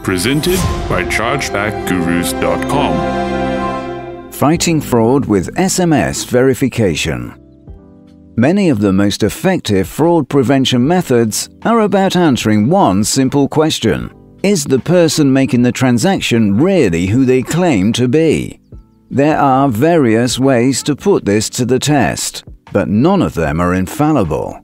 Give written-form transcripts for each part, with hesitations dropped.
Presented by ChargebackGurus.com. Fighting fraud with SMS verification. Many of the most effective fraud prevention methods are about answering one simple question: is the person making the transaction really who they claim to be? There are various ways to put this to the test, but none of them are infallible.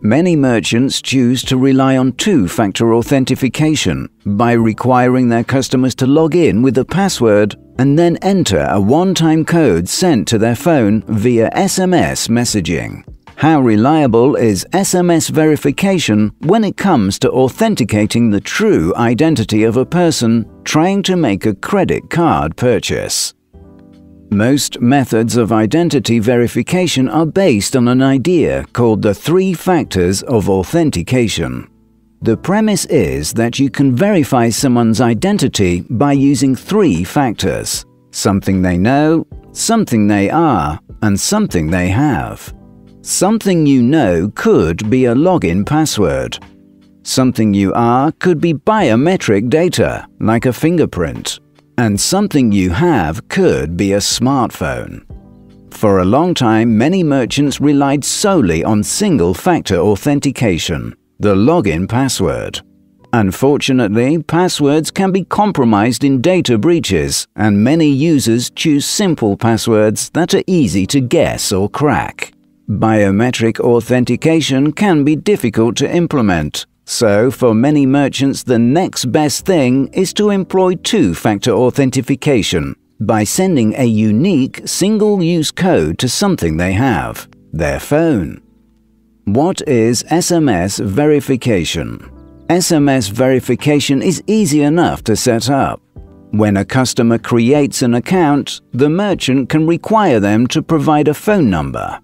Many merchants choose to rely on two-factor authentication by requiring their customers to log in with a password and then enter a one-time code sent to their phone via SMS messaging. How reliable is SMS verification when it comes to authenticating the true identity of a person trying to make a credit card purchase? Most methods of identity verification are based on an idea called the three factors of authentication. The premise is that you can verify someone's identity by using three factors: something they know, something they are, and something they have. Something you know could be a login password. Something you are could be biometric data, like a fingerprint. And something you have could be a smartphone. For a long time, many merchants relied solely on single-factor authentication, the login password. Unfortunately, passwords can be compromised in data breaches, and many users choose simple passwords that are easy to guess or crack. Biometric authentication can be difficult to implement. So, for many merchants, the next best thing is to employ two-factor authentication by sending a unique single-use code to something they have, their phone. What is SMS verification? SMS verification is easy enough to set up. When a customer creates an account, the merchant can require them to provide a phone number.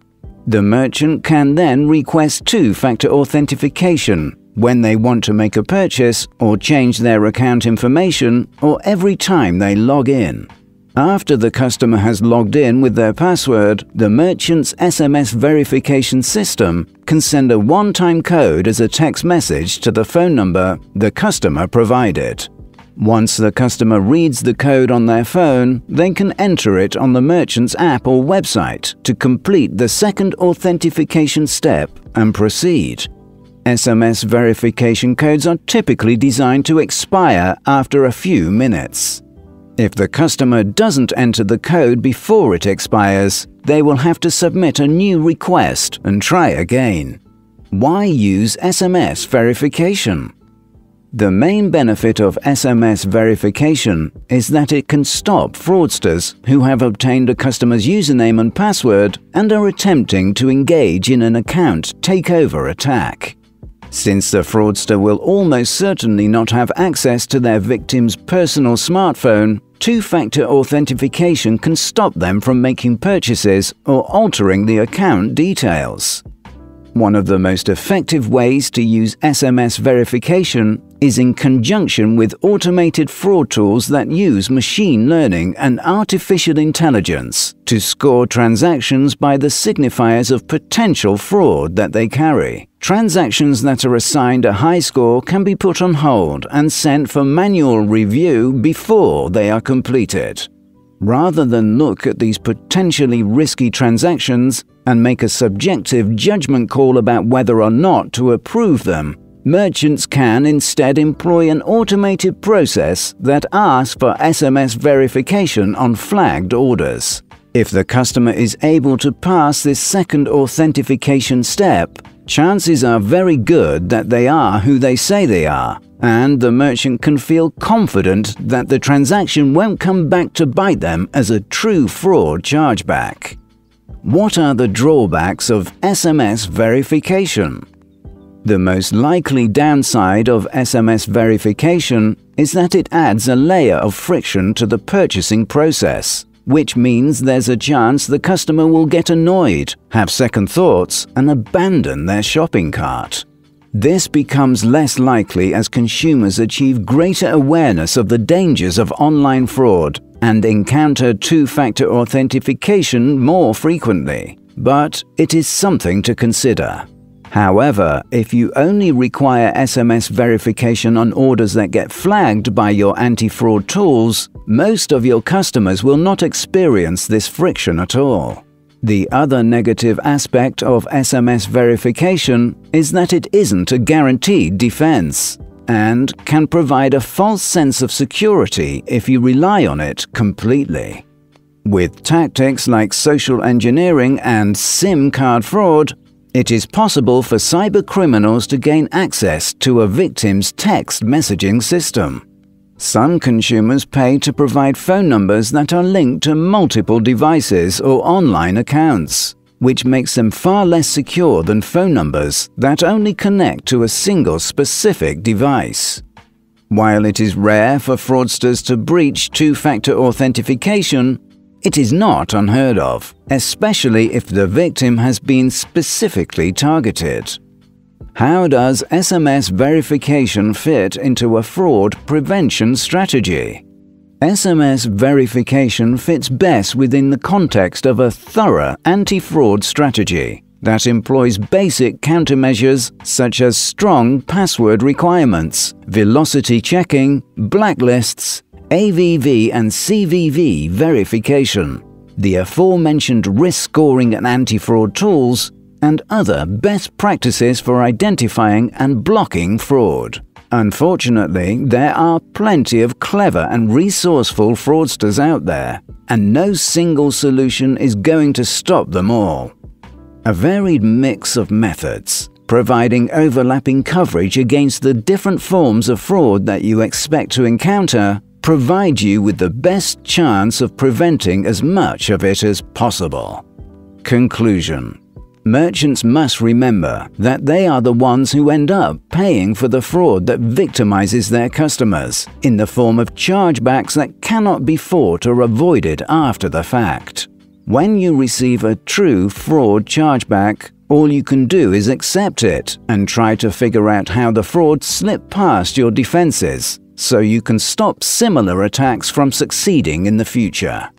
The merchant can then request two-factor authentication when they want to make a purchase or change their account information, or every time they log in. After the customer has logged in with their password, the merchant's SMS verification system can send a one-time code as a text message to the phone number the customer provided. Once the customer reads the code on their phone, they can enter it on the merchant's app or website to complete the second authentication step and proceed. SMS verification codes are typically designed to expire after a few minutes. If the customer doesn't enter the code before it expires, they will have to submit a new request and try again. Why use SMS verification? The main benefit of SMS verification is that it can stop fraudsters who have obtained a customer's username and password and are attempting to engage in an account takeover attack. Since the fraudster will almost certainly not have access to their victim's personal smartphone, two-factor authentication can stop them from making purchases or altering the account details. One of the most effective ways to use SMS verification is in conjunction with automated fraud tools that use machine learning and artificial intelligence to score transactions by the signifiers of potential fraud that they carry. Transactions that are assigned a high score can be put on hold and sent for manual review before they are completed. Rather than look at these potentially risky transactions and make a subjective judgment call about whether or not to approve them, merchants can instead employ an automated process that asks for SMS verification on flagged orders. If the customer is able to pass this second authentication step, chances are very good that they are who they say they are, and the merchant can feel confident that the transaction won't come back to bite them as a true fraud chargeback. What are the drawbacks of SMS verification? The most likely downside of SMS verification is that it adds a layer of friction to the purchasing process, which means there's a chance the customer will get annoyed, have second thoughts, and abandon their shopping cart. This becomes less likely as consumers achieve greater awareness of the dangers of online fraud and encounter two-factor authentication more frequently. But it is something to consider. However, if you only require SMS verification on orders that get flagged by your anti-fraud tools, most of your customers will not experience this friction at all. The other negative aspect of SMS verification is that it isn't a guaranteed defense and can provide a false sense of security if you rely on it completely. With tactics like social engineering and SIM card fraud, it is possible for cybercriminals to gain access to a victim's text messaging system. Some consumers pay to provide phone numbers that are linked to multiple devices or online accounts, which makes them far less secure than phone numbers that only connect to a single specific device. While it is rare for fraudsters to breach two-factor authentication, it is not unheard of, especially if the victim has been specifically targeted. How does SMS verification fit into a fraud prevention strategy? SMS verification fits best within the context of a thorough anti-fraud strategy that employs basic countermeasures such as strong password requirements, velocity checking, blacklists, AVV and CVV verification, the aforementioned risk scoring and anti-fraud tools, and other best practices for identifying and blocking fraud. Unfortunately, there are plenty of clever and resourceful fraudsters out there, and no single solution is going to stop them all. A varied mix of methods, providing overlapping coverage against the different forms of fraud that you expect to encounter, provide you with the best chance of preventing as much of it as possible. Conclusion: merchants must remember that they are the ones who end up paying for the fraud that victimizes their customers in the form of chargebacks that cannot be fought or avoided after the fact. When you receive a true fraud chargeback, all you can do is accept it and try to figure out how the fraud slipped past your defenses, so you can stop similar attacks from succeeding in the future.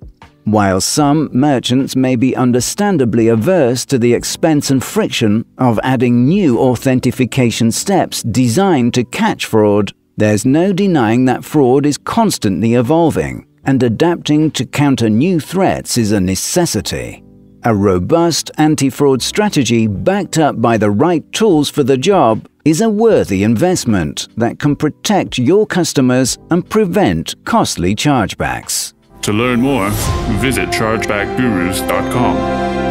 While some merchants may be understandably averse to the expense and friction of adding new authentication steps designed to catch fraud, there's no denying that fraud is constantly evolving, and adapting to counter new threats is a necessity. A robust anti-fraud strategy backed up by the right tools for the job is a worthy investment that can protect your customers and prevent costly chargebacks. To learn more, visit chargebackgurus.com.